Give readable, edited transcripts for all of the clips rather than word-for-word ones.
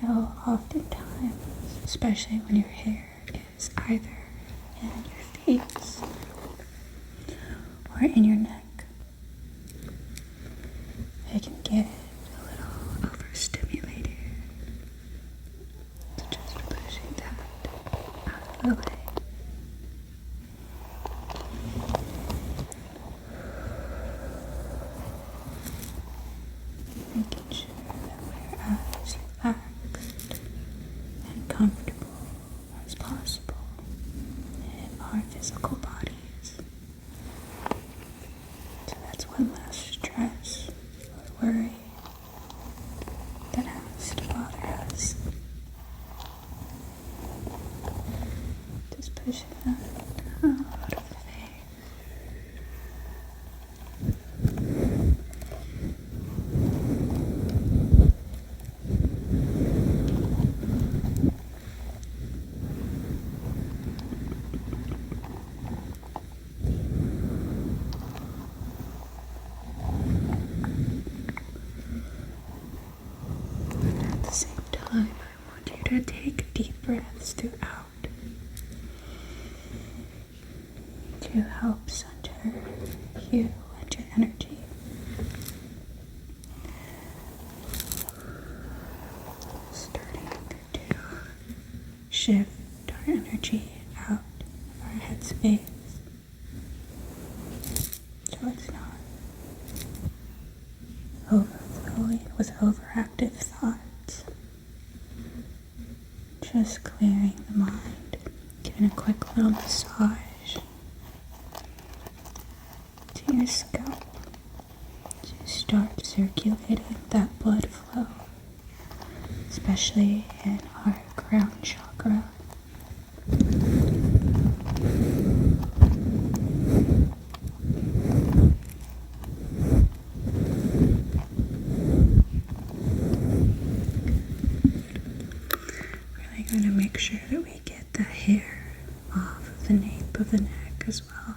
know, oftentimes, especially when your hair is either in your face or in your neck, it can get a little overstimulated. So just pushing that out of the way. Making sure that we're as relaxed and comfortable as possible in our physical bodies. So that's one less stress or worry that has to bother us. Just pushing that out of the face. At the same time, I want you to take deep breaths throughout to help center you and your energy. Starting to shift our energy out of our headspace so it's not overflowing with overactive thoughts. Just clearing the mind, giving a quick little massage to your scalp to start circulating that blood flow, especially in our crown chakra. Really going to make sure that we get the hair off of the nape of the neck as well.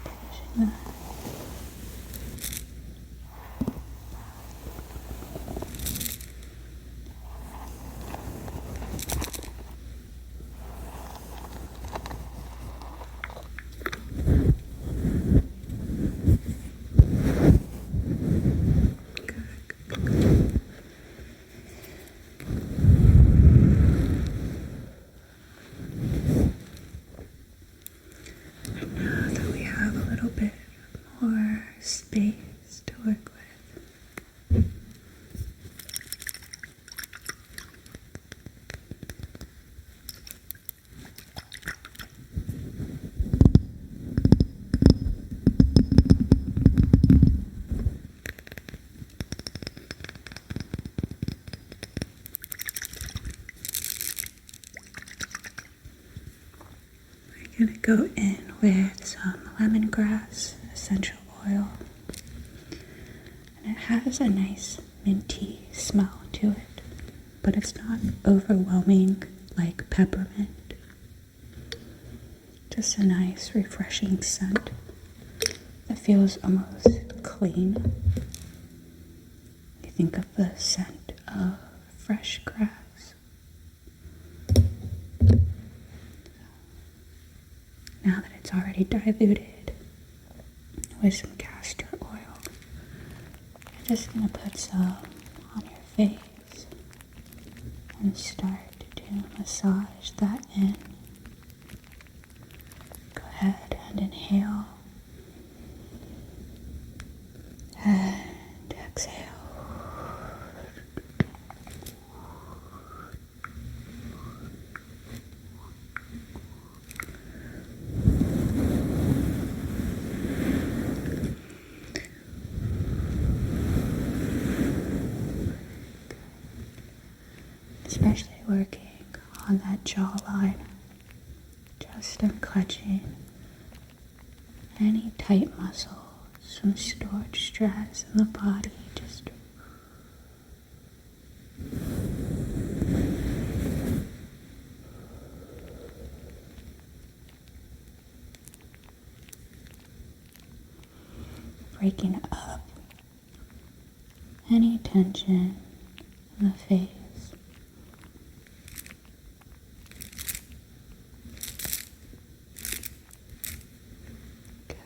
Pushing that. Now that we have a little bit more space to work with, we're going to go in with some lemongrass essential oil, and it has a nice minty smell to it, but it's not overwhelming like peppermint. Just a nice refreshing scent that feels almost clean. You think of the scent of fresh grass. Now that it's already diluted with some castor oil, I'm just going to put some on your face and start to massage that in. Go ahead and inhale and exhale. Especially working on that jawline, just unclenching any tight muscles from stored stress in the body. Just breaking up any tension in the face. Good.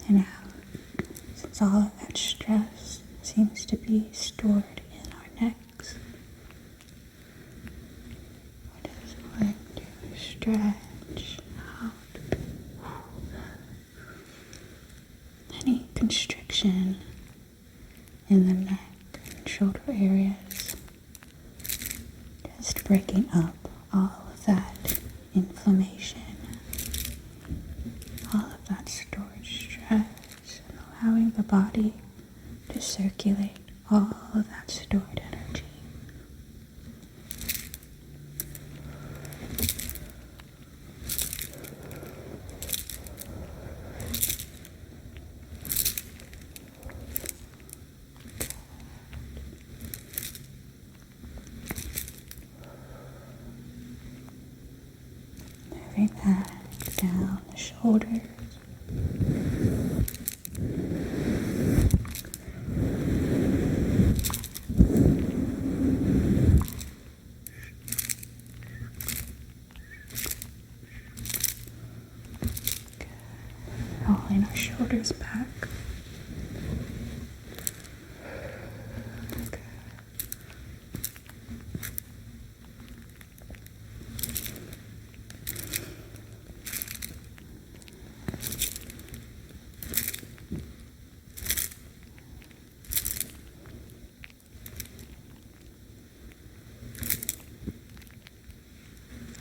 And now, since all of that stress seems to be stored in our necks, we're just going to stretch out any constriction in the neck and shoulder areas, just breaking up all of that inflammation, all of that stored stress, and allowing the body to circulate all of that stored energy. Moving back down the shoulders. Rolling our shoulders back. Okay.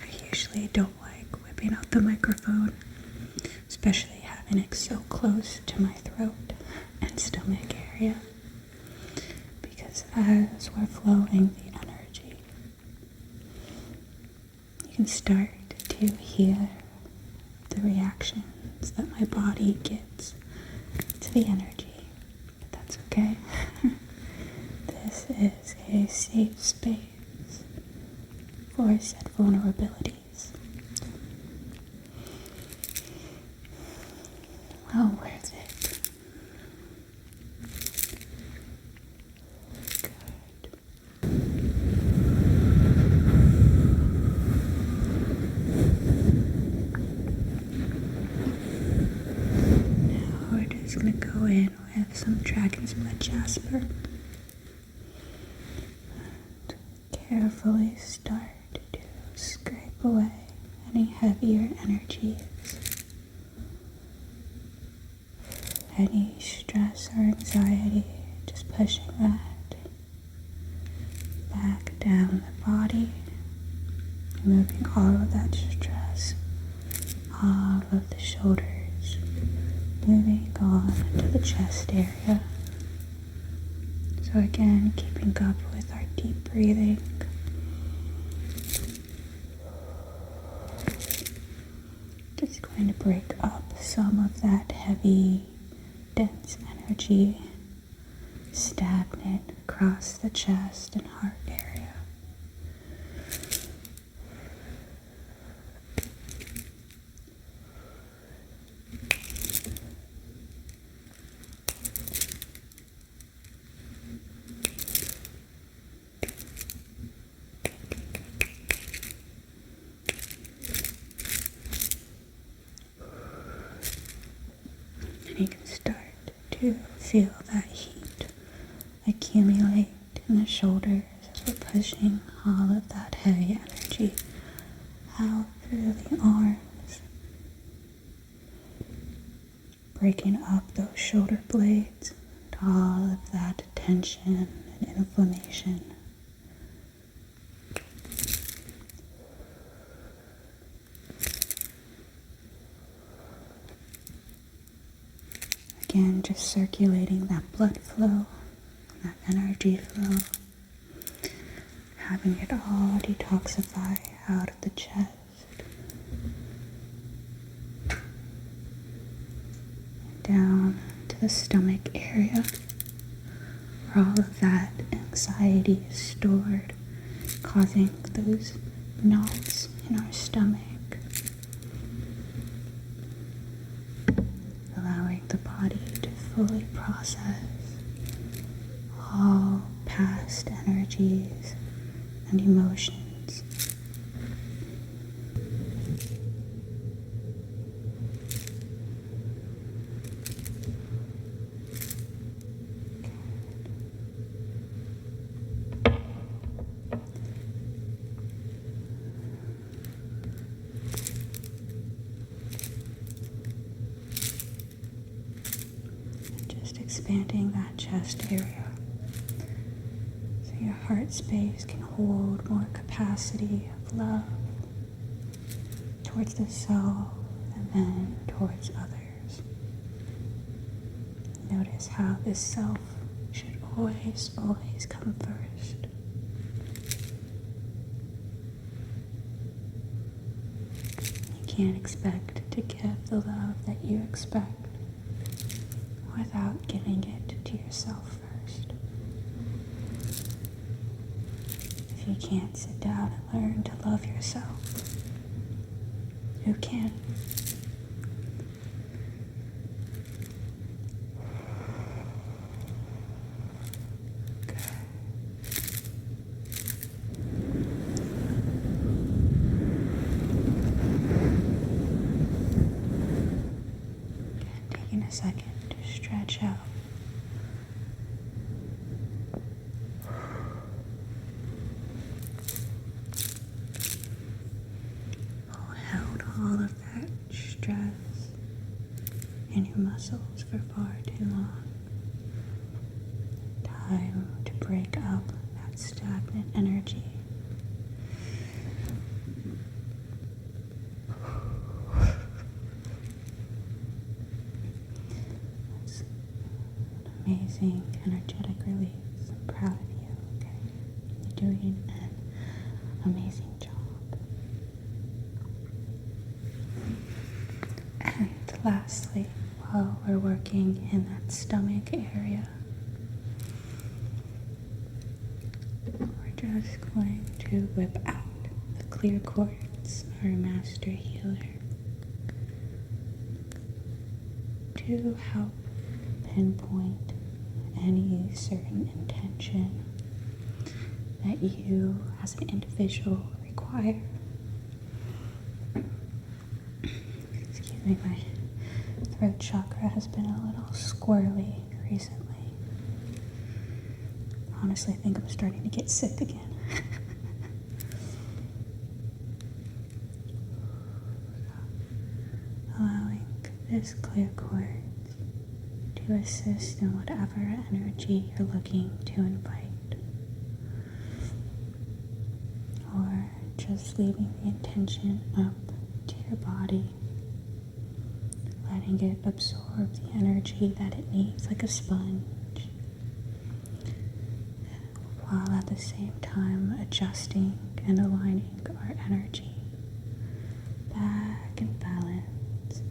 I usually don't like whipping out the microphone, especially having it so close to my throat and stomach area, because as we're flowing the energy, you can start to hear the reactions that my body gives to the energy, but that's okay. This is a safe space for said vulnerabilities. Well worth it. Good. Now we're just going to go in with some dragon's blood jasper and carefully start to scrape away any heavier energies, any stress or anxiety, just pushing that back down the body, moving all of that stress off of the shoulders, moving on to the chest area. So again, keeping up with our deep breathing. Just going to break up some of that heavy, dense energy stagnant across the chest and heart area. And you can start to feel that heat accumulate in the shoulders as we're pushing all of that heavy energy out through the arms, breaking up those shoulder blades and all of that tension and inflammation. Again, just circulating that blood flow, that energy flow, having it all detoxify out of the chest. Down to the stomach area, where all of that anxiety is stored, causing those knots in our stomach, allowing the body to fully process all past energies and emotions. Expanding that chest area so your heart space can hold more capacity of love towards the self and then towards others. Notice how this self should always come first. You can't expect to give the love that you expect without giving it to yourself first. If you can't sit down and learn to love yourself, who can? Taking a second to stretch out. Held all of that stress in your muscles for far too long. Time to break up that stagnant energy. That's an amazing energetic release. I'm proud of you, okay? You're doing an amazing job. And lastly, while we're working in that stomach area, we're just going to whip out the clear quartz, our master healer, to help pinpoint any certain intention that you as an individual require. Excuse me, my throat chakra has been a little squirrely recently. Honestly, I think I'm starting to get sick again. Allowing this clear quartz to assist in whatever energy you're looking to invite. Or just leaving the intention up to your body, letting it absorb the energy that it needs like a sponge, while at the same time adjusting and aligning our energy back in balance.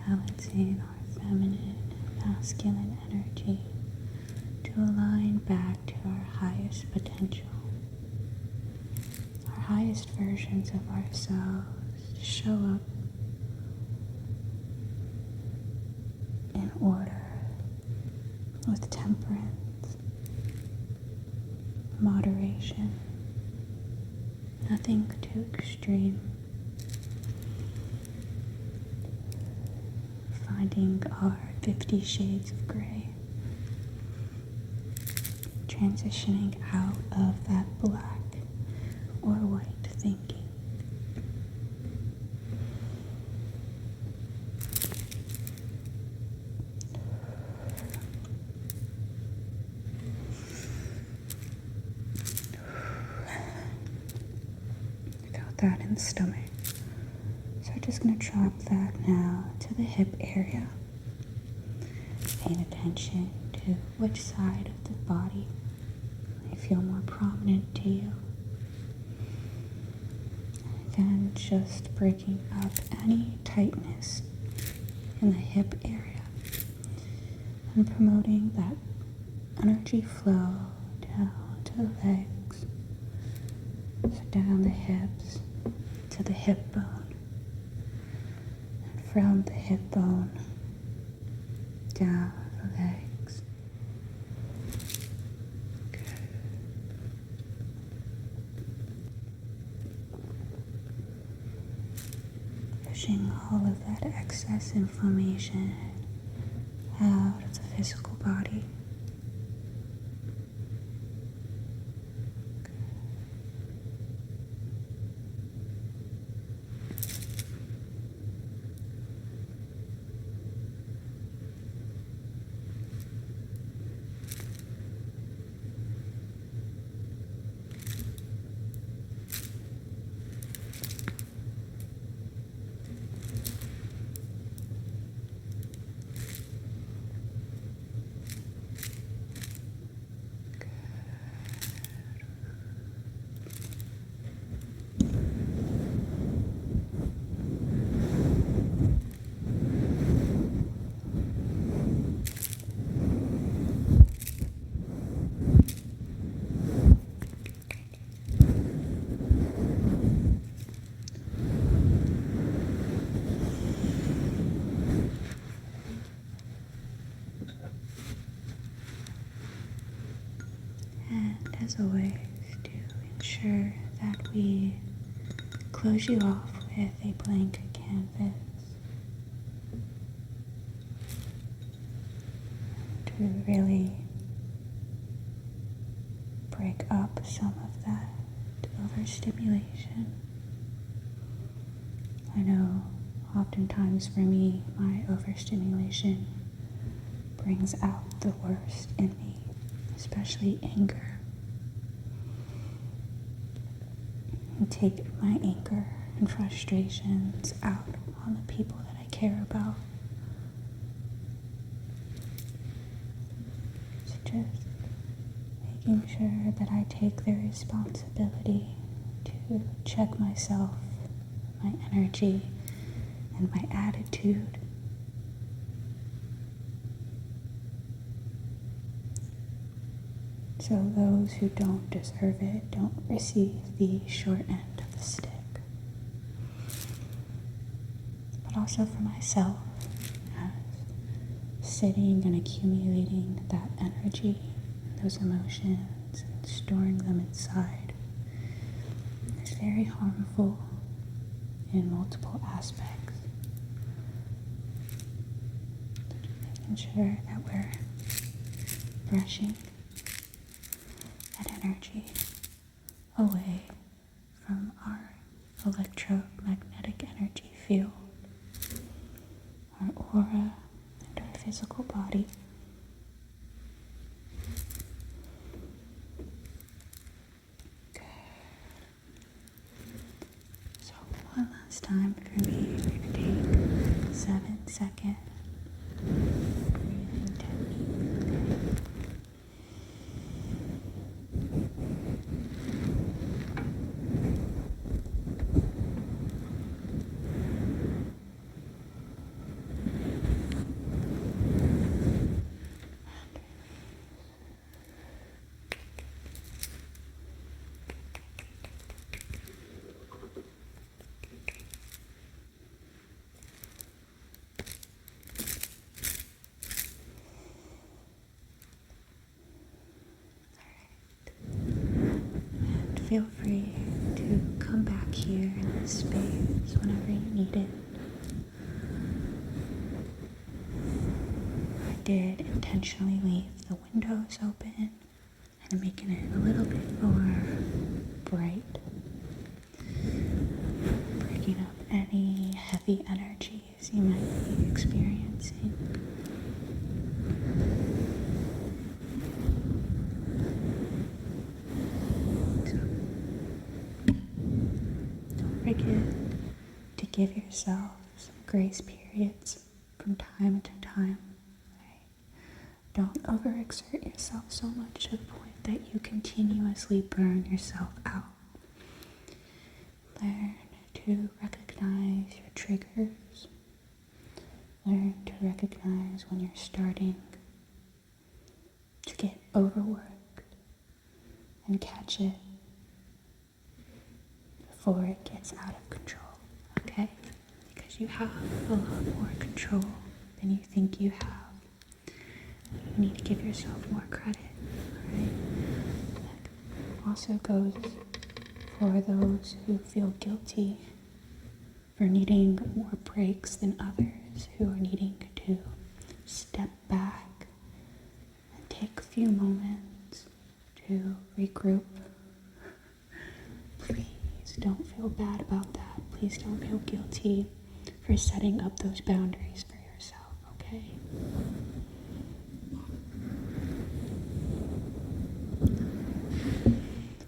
Balancing our feminine and masculine energy to align back to our highest potential, our highest versions of ourselves to show up in order, with temperance, moderation, nothing too extreme. Finding our 50 shades of gray, transitioning out of that black or white thinking. Felt that in the stomach. So I'm just going to drop that now to the hip area. Paying attention to which side of the body may feel more prominent to you. Again, just breaking up any tightness in the hip area and promoting that energy flow down to the legs. So down the hips to the hip bone, and from the hip bone down the legs. Good. Pushing all of that excess inflammation out of the physical body. And as always, to ensure that we close you off with a blank canvas, to really break up some of that overstimulation. I know oftentimes for me, my overstimulation brings out the worst in me, especially anger. And take my anger and frustrations out on the people that I care about. So just making sure that I take the responsibility to check myself, my energy, and my attitude. So those who don't deserve it don't receive the short end of the stick. But also for myself, as sitting and accumulating that energy, those emotions, and storing them inside is very harmful in multiple aspects. Making sure that we're brushing that energy away from our electromagnetic energy field, our aura, and our physical body. Good. So one last time for me, we're going to take 7-second breathing technique. Feel free to come back here in this space whenever you need it. I did intentionally leave the windows open and making it a little bit more bright, breaking up any heavy energies you might be experiencing. Forget to give yourself some grace periods from time to time. Right? Don't overexert yourself so much to the point that you continuously burn yourself out. Learn to recognize your triggers. Learn to recognize when you're starting to get overworked and catch it before it gets out of control, okay? Because you have a lot more control than you think you have. You need to give yourself more credit, alright? That also goes for those who feel guilty for needing more breaks than others, who are needing to step back and take a few moments to regroup. Please don't feel bad about that. Please don't feel guilty for setting up those boundaries for yourself, okay?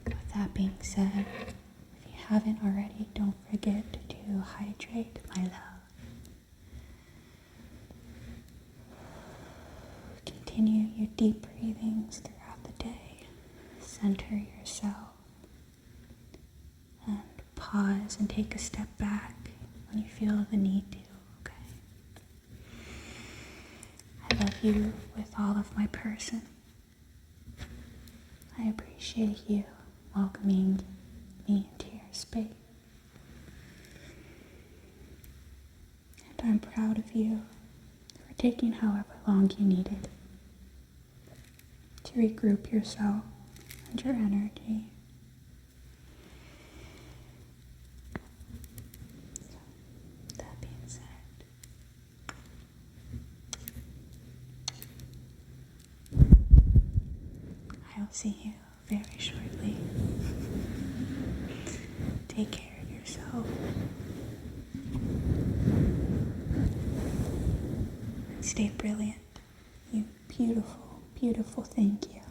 With that being said, if you haven't already, don't forget to hydrate, my love. Continue your deep breathings throughout the day. Center yourself. And pause and take a step back when you feel the need to, okay? I love you with all of my person. I appreciate you welcoming me into your space. And I'm proud of you for taking however long you needed to regroup yourself and your energy. So, that being said, I'll see you very shortly. Take care of yourself. And stay brilliant. You beautiful, beautiful thing you.